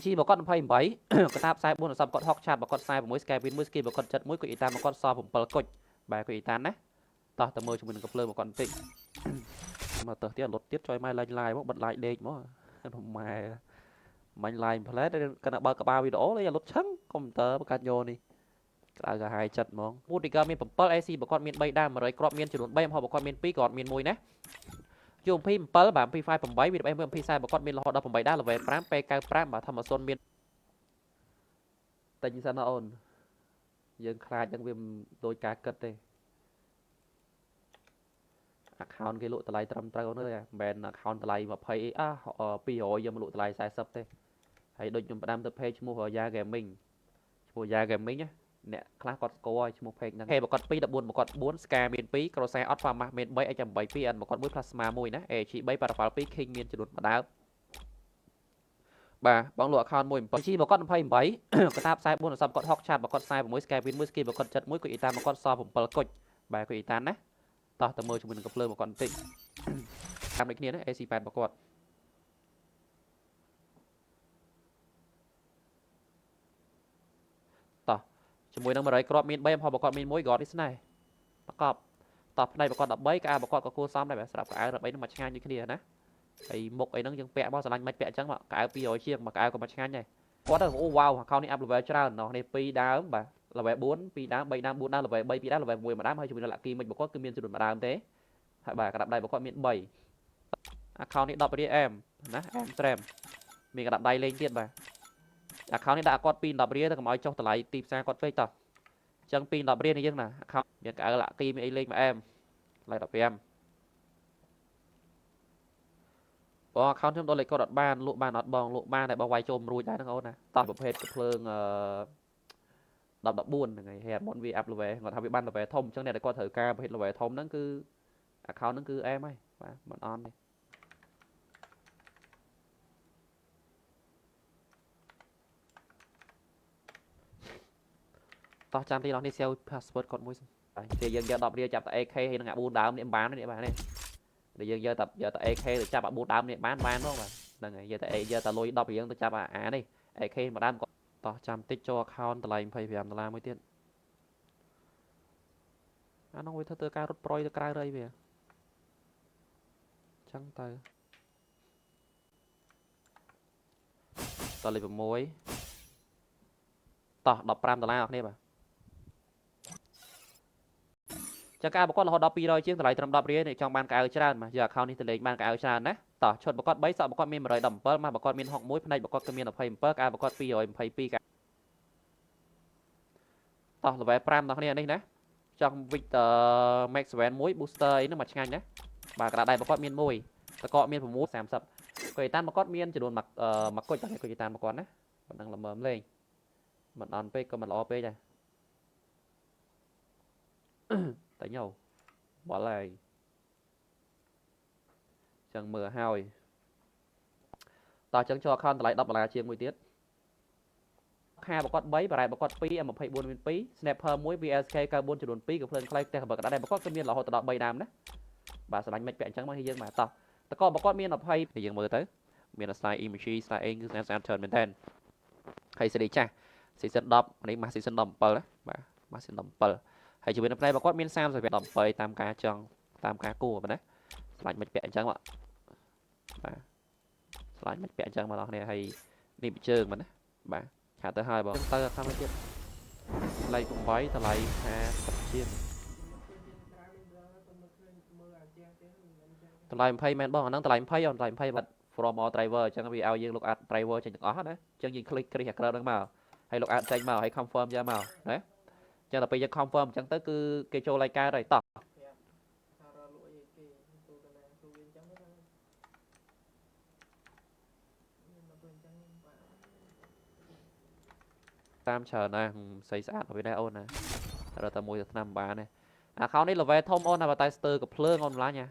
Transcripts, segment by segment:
chi bà con phai bảy cái tạp sai buôn là xong con hóc chặt bà con sai một mối sky win mối skin bà con chặt mối của itan bà con soผม pel កុច bài của itan đấy tao tao mơ cho mình gặp lơ bà con tịnh mà tao tiếc lột tiết cho mai lại lại bớt lại đê mà mà mình lại play cái nào ba cái ba video đấy lột trắng công tơ bà can vô đi cái là hai chặt mong bút đi ca miềnผม pel ac bà con miền bay đam mà rồi crop miền chỉ đốn bay họ bà con miền pi còn miền môi nè dùng phiผม pel แบบ phi file ผม bay vì em phi sai bà con miền họ đàoผม bay đa là về pram pe cao pram mà thầm mà son miền tình sao nó ổnយើងខ្លាចហ្នឹងវាដូចការគិតទេ account គេលក់តម្លៃត្រឹមត្រូវនោះទេមិនមែន account តម្លៃ20200យកមកលក់តម្លៃ40ទេហើយដូចខ្ញុំផ្ដាំទៅ page ឈ្មោះ Ya Gaming ឈ្មោះ Ya Gaming ណាអ្នកខ្លះគាត់ស្គាល់ឈ្មោះ page ហ្នឹងហេបកត់2 14បកត់4 Scar មាន2 Crosshair អត់ Farmers មាន3 H8 2 N បកត់1 Plasma 1ណា AG 3 Parafal 2 King មានចំនួន1ដើមបាទបងលក់ account 1 7G បកត់28កតាប44សបកត់6ឆាតបកត់46 Sky Win 1 Ski បកត់71គុយអ៊ីតានបកត់ស7គុជបាទគុយអ៊ីតានណាតោះតើមើលជាមួយនឹងកំភ្លើងបកត់បន្តិចតាមដូចគ្នាណា AC8 បកត់តោះជាមួយនឹង100គ្រាប់មាន3បកត់មាន1 God is ណាបកបតោះផ្នែកបកត់13ក្អាបកត់ក៏គួរសមដែរបាទស្រាប់ក្អា13នឹងមកឆ្ងាញ់ដូចគ្នាណាហើយមុខអីហ្នឹងយើងពាក់មកស្រឡាញ់មិនពាក់អញ្ចឹងមកក្អា200ជាងមកក្អាក៏មកឆ្ងាញ់ដែរគាត់ទៅអូវ៉ាវ account នេះ up level ច្រើនណោះនេះ2ដើមបាទ level 4 2ដើម3ដើម4ដើម level 3 2ដើម level 1 1ដើមហើយជាមួយនឹង lucky មិនបកគាត់គឺមានចំនួន1ដើមទេហើយបាទក្តាប់ដៃបកគាត់មាន3 account នេះ10រៀលអែមណាអែមត្រែមមានក្តាប់ដៃលេងទៀតបាទ account នេះដាក់គាត់ពី10រៀលទៅកុំឲ្យចុះតម្លៃទីផ្សារគាត់ពេកតោះអញ្ចឹងពី10រៀលនេះយើងណា account មានក្អៅ lucky មានអីលេងមកអែមឡៃ15បង account ខ្ញុំដល់លេខកូដអត់បានលក់បានអត់បងលក់បានតែបងវាយចូលរួចដែរហ្នឹងអូនណាតោះប្រភេទកំភ្លើង10 14ហ្នឹងហើយហេតុមុនវា up level គាត់ថាវាបាន level ធំអញ្ចឹងអ្នកដែលគាត់ត្រូវការប្រភេទ level ធំហ្នឹងគឺ account ហ្នឹងគឺអែមហើយបាទមិនអន់ទេតោះចាំទីនោះនេះ sell password គាត់មួយតែយើងយក10រៀលចាប់តែ AK ហើយនឹងអា4ដើមនេះបាននេះបាទនេះដែលយើងយកតែAK ទៅចាប់អា4ដើមនេះបានផងបាទហ្នឹងហើយយកតែលុយ10រៀលទៅចាប់អានេះ AK មួយដើមគាត់តោះចាំតិចចូល account តម្លៃ$25មួយទៀតអានោះវាធ្វើទៅការរត់ប្រយទៅក្រៅរៃវាចឹងទៅតលេខ6តោះ$15អស់គ្នាបាទចាការបកគាត់រហូតដល់200ជាងតម្លៃត្រឹម10រៀលនេះចង់បានកៅច្រើនបាទយក account នេះទៅលេងបានកៅច្រើនណាតោះឈុតបកគាត់3សក់បកគាត់មាន117មកបកគាត់មាន61ផ្នែកបកគាត់គឺមាន27ការបកគាត់222តោះ level 5ដល់គ្នានេះណាចង់ Victor Max 7 1 booster អីហ្នឹងមកឆ្ងាញ់ណាបាទក្តារដៃបកគាត់មាន1តកកមាន6 30គុយតានបកគាត់មានចំនួនមកគុជតែគុយតានបកគាត់ណាប៉ុណ្ណឹងល្មមលេងមិនអន់ពេកក៏មិនល្អពេកដែរតែញោបល់ហើយចឹងមើលហើយតោះចឹងចូល account តម្លៃ$10ជាងមួយទៀតខាបកគាត់3បារ៉ែបកគាត់2 M24 មាន2 Snapper 1 VSK 94ចំនួន2ក៏ភ្លើងខ្លីផ្ទះកបកដៃបកគាត់គឺមានរហូតដល់3ដើមណាបាទស្រឡាញ់មិនពាក់អញ្ចឹងមកយើងបាទតោះតកបកគាត់មាន20យើងមើលទៅមាន slide emoji slide អីគឺស្អាតច្រើនមែនតើហើយសេរីចាស់ season 10នេះមក season 17ណាបាទមក season 17ហើយជាមួយនឹងផ្នែកបកគាត់មាន30 តាមការចង់តាមការគួរបាទណាស្រឡាញ់មិនពាក់អញ្ចឹងបាទស្រឡាញ់មិនពាក់អញ្ចឹងមកដល់គ្នាហើយនេះជើងបាទណាបាទខាត់ទៅហើយបងទៅខាងនេះទៀតថ្លៃ8ថ្លៃ50ជាងតម្លៃ20មែនបងអាហ្នឹងតម្លៃ20អូនតម្លៃ20បាត់ from all driver អញ្ចឹងវាឲ្យយើងលោកអាត់ driver ចេញទាំងអស់ណាអញ្ចឹងយើង click គ្រីសអាក្រៅហ្នឹងមកហើយលោកអាត់ចេញមកហើយ confirm យកមកណាអញ្ចឹងដល់ពេលយើង confirm អញ្ចឹងទៅគឺគេចូលរៃការហើយតោះតាមច្រើនណាស្អីស្អាតទៅដែរអូនណារត់តែមួយទៅឆ្នាំបានទេ account នេះ level ធំអូនណាបើតែស្ទើរកំភ្លើងអូនម្លាញ់ណា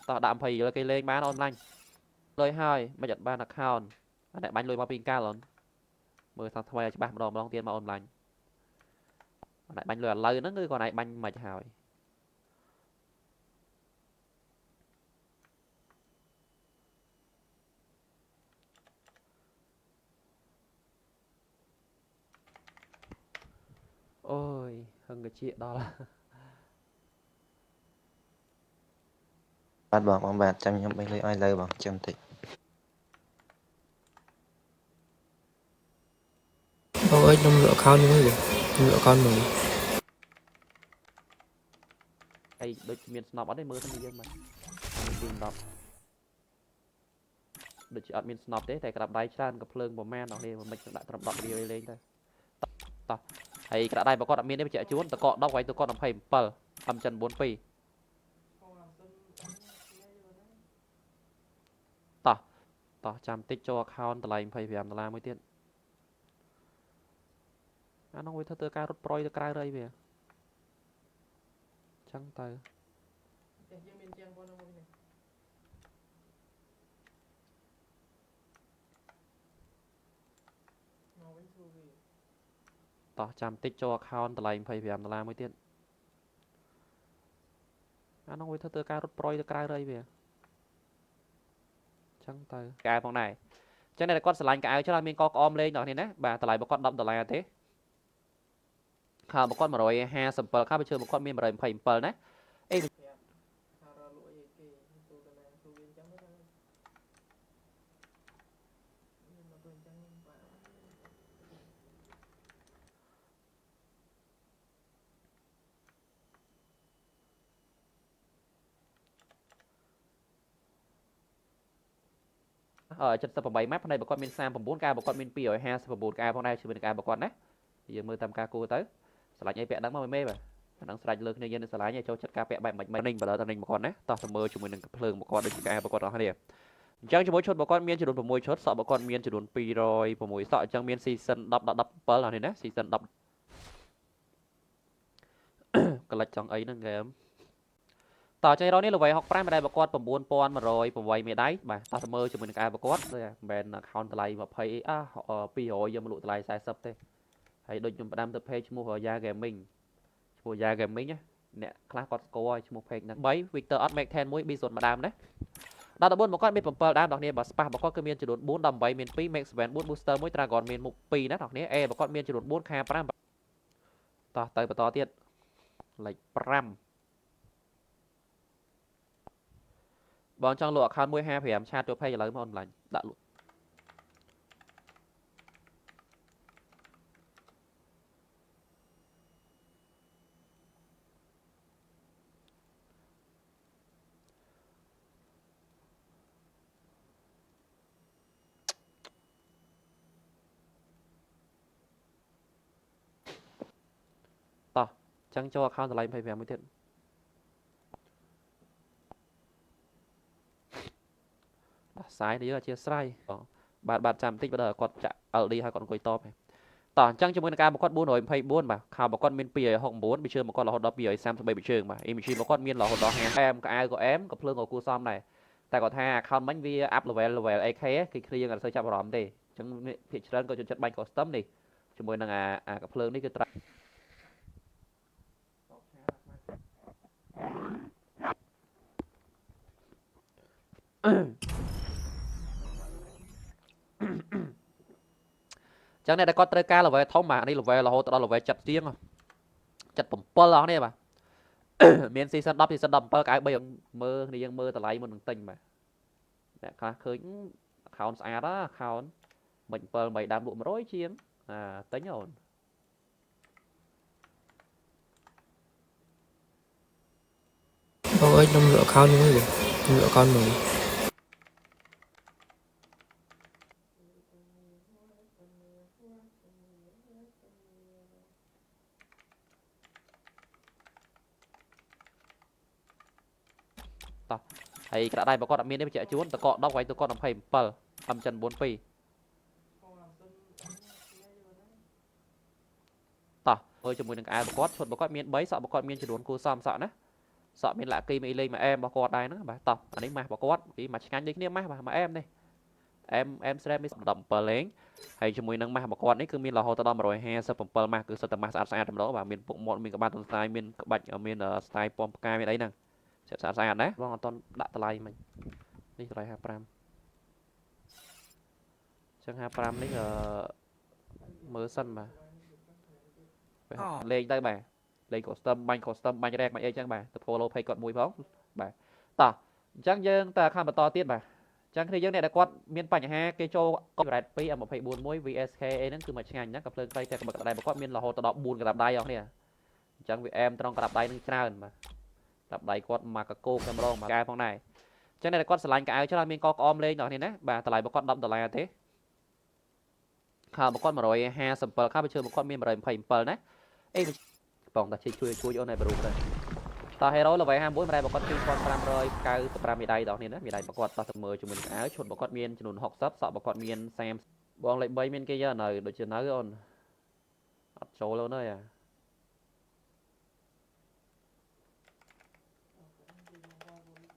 តោះដាក់20គេលេងបានអូនម្លាញ់លុយហើយមិនអត់បាន account អានេះបាញ់លុយមកពីកាលអូនមើលថាថ្មីឲ្យច្បាស់ម្ដងទៀតមកអូនម្លាញ់អានេះបាញ់លុយឥឡូវហ្នឹងគឺគាត់ឯងបាញ់មិនហើយ ôi hơn cái chuyện đó là បាទបងបងបាទចាំខ្ញុំបេះលុយឲ្យលើបងចាំតិចបងអើយខ្ញុំលក់ account នេះមើលខ្ញុំលក់ account មួយ ấy đôi miền snob ở đây mưa thằng gì mà miền đọc đôi chị ở miền snob đấy tại cái đập đáy chan cái phơi bò man ở đây mà mình đã đập đập đi lên thôi ta ấy cái đáy bà con ở miền đấy chạy chuốn tao cọ đau quay tao con làm phải pal âm chân 4 pi ta ta chăm tích cho account tao lại phải làm mới tiền nó quay theo cái rút proi cái đây về chẳng tay ta chăm tích cho account tao lại phải làm mới tiền nó quay theo cái rút proi cái đây về chẳng tay cái phòng này cho nên là con slide cái áo cho là mình có om lên đó này nè bà tao lại một con đâm tao lại thế một con mà rồi ha sample khác bây giờ một con miên mà rồi phải sample nè ê ở chân sập 7 map này một con miên sam 4k một con miên pi rồi ha sập 4k phong này chỉ bên k một con nè giờ mưa tam k cô tới slide nhảy vẽ đắng mà mê mà đắng slide lơ này dân slide nhảy cho chất k vẽ bài mạch ninh và đỡ tao ninh một con nè tao mơ chúng mình đừng phơi một con được k một con đó hay chẳng cho mỗi chốt một con miên chỉ đồn mỗi chốt sợ một con miên chỉ đồn pi rồi mỗi sợ chẳng miên season đập pearl là này nè season đập cái lệch trong ấy nè game តោះចេះរកនេះល្បី65មិនដែលប្រកួត9100 មេដៃបាទតោះទៅមើលជាមួយនឹងការប្រកួតមិនមែន account តម្លៃ20200យកមកលក់តម្លៃ40ទេហើយដូចខ្ញុំផ្ដាំទៅ page ឈ្មោះ Ya Gaming ឈ្មោះ Ya Gaming ណាអ្នកខ្លះគាត់ស្គាល់ឈ្មោះ page ហ្នឹង3 Victor អត់ Make 10 1 B0 ម្ដងណាដល់14មកគាត់មាន7ដើមបងប្អូនបើ Spa របស់គាត់គឺមានចំនួន4 18មាន2 Make 7 4 Booster 1 Dragon មានមុខ2ណាបងប្អូន A របស់គាត់មានចំនួន4 K 5តោះទៅបន្តទៀតលេខ5បងចង់លក់ account 155ឆាតចូល page ឥឡូវមកអនឡាញដាក់លក់តោះចឹងចូល account តម្លៃ25មួយទៀតដោះសាយនេះអធិស្ឋានបាទចាំបន្តិចបើដល់គាត់ចាក់ LD ឲ្យគាត់អង្គុយតបតោះអញ្ចឹងជាមួយនឹងការប្រកួត424បាទខោប្រកួតមាន269បិជើមកគាត់រហូតដល់233បិជើបាទ image របស់គាត់មានរហូតដល់50អែមក៏អាវក៏អែមក៏ភ្លើងក៏គួរសមដែរតែគាត់ថា account មិញវា up level AK គេគ្រាអត់សូវចាប់អារម្មណ៍ទេអញ្ចឹងភាគច្រើនក៏ចូលចិត្តបាញ់ custom នេះជាមួយនឹងអាកាភ្លើងនេះគឺត្រូវចឹងអ្នកដែលគាត់ត្រូវការ level ធំបាទនេះ level រហូតដល់ level 7ជាង77អស់នេះបាទមាន season 10 season 17កៅ3មើលគ្នាយើងមើលតម្លៃមុននឹងទិញបាទអ្នកខ្លះឃើញ account ស្អាតណា account មិន7 8ដើមលក់100ជាងទិញអូនបងអើយខ្ញុំលក់ account នេះមើលខ្ញុំលក់ account មួយតោះហើយក្តារដៃរបស់គាត់អត់មានទេបញ្ជាក់ជូនតក10វាយទៅគាត់27អំចិន42តោះមើលជាមួយនឹងក្អែរបស់គាត់ឈុតរបស់គាត់មាន3សក់របស់គាត់មានចំនួនគូសមសក់ណាសក់មានលាក់គីមួយលេងមួយអែមរបស់គាត់ដែរហ្នឹងបាទតោះអានេះម៉ាស់របស់គាត់ពីមួយឆ្ងាញ់ដូចគ្នាម៉ាស់បាទមួយអែមនេះអែមស្រែមាន17លេងហើយជាមួយនឹងម៉ាស់របស់គាត់នេះគឺមានរហូតដល់157ម៉ាស់គឺសុទ្ធតែម៉ាស់ស្អាតស្អាតតែម្ដងបាទមានពុកមាត់មានក្បាច់ទន្សាយមានក្បាច់មានស្ទាយពណ៌ផ្កាមានអីហ្នឹងស្អាតស្អាតណាបងអត់តដាក់តម្លៃមិញនេះតម្លៃ55ចឹង55នេះមើលសិនបាទ លេងទៅបាទលេង custom បាញ់ custom បាញ់ rag បាញ់អីចឹងបាទទៅ follow page គាត់មួយផងបាទតោះអញ្ចឹងយើងតើខាងបន្តទៀតបាទអញ្ចឹងគ្នាយើងអ្នកដែលគាត់មានបញ្ហាគេចូល copyright 2 M24 មួយ VSK អីហ្នឹងគឺមកឆ្ងាញ់ណាក៏ភ្លើងខ្លីតែក្បឹកដៃរបស់គាត់មានរហូតដល់14ក្រាបដៃអស់គ្នាអញ្ចឹងវាអែមត្រង់ក្រាបដៃនឹងច្រើនបាទក្រាបដៃគាត់មកកកោកម្រងមកកែផងដែរអញ្ចឹងអ្នកដែលគាត់ឆ្លាញ់កៅច្រើនមានកក្អមលេងដល់គ្នាណាបាទតម្លៃរបស់គាត់$10ទេខោរបស់គាត់157ខោបើជើងរបស់គាត់មាន127ណាអេបងតាជួយអូនឲ្យបរូបទៅតោះ hero level 51ម្ដាយរបស់គាត់2595មេដៃដល់គ្នាណាមេដៃរបស់គាត់តោះទៅមើលជាមួយនឹងអាវឈុតរបស់គាត់មានចំនួន60សក់របស់គាត់មាន30បងលេខ3មានគេយកនៅដូចជានៅអូនអត់ចូលអូនអើយ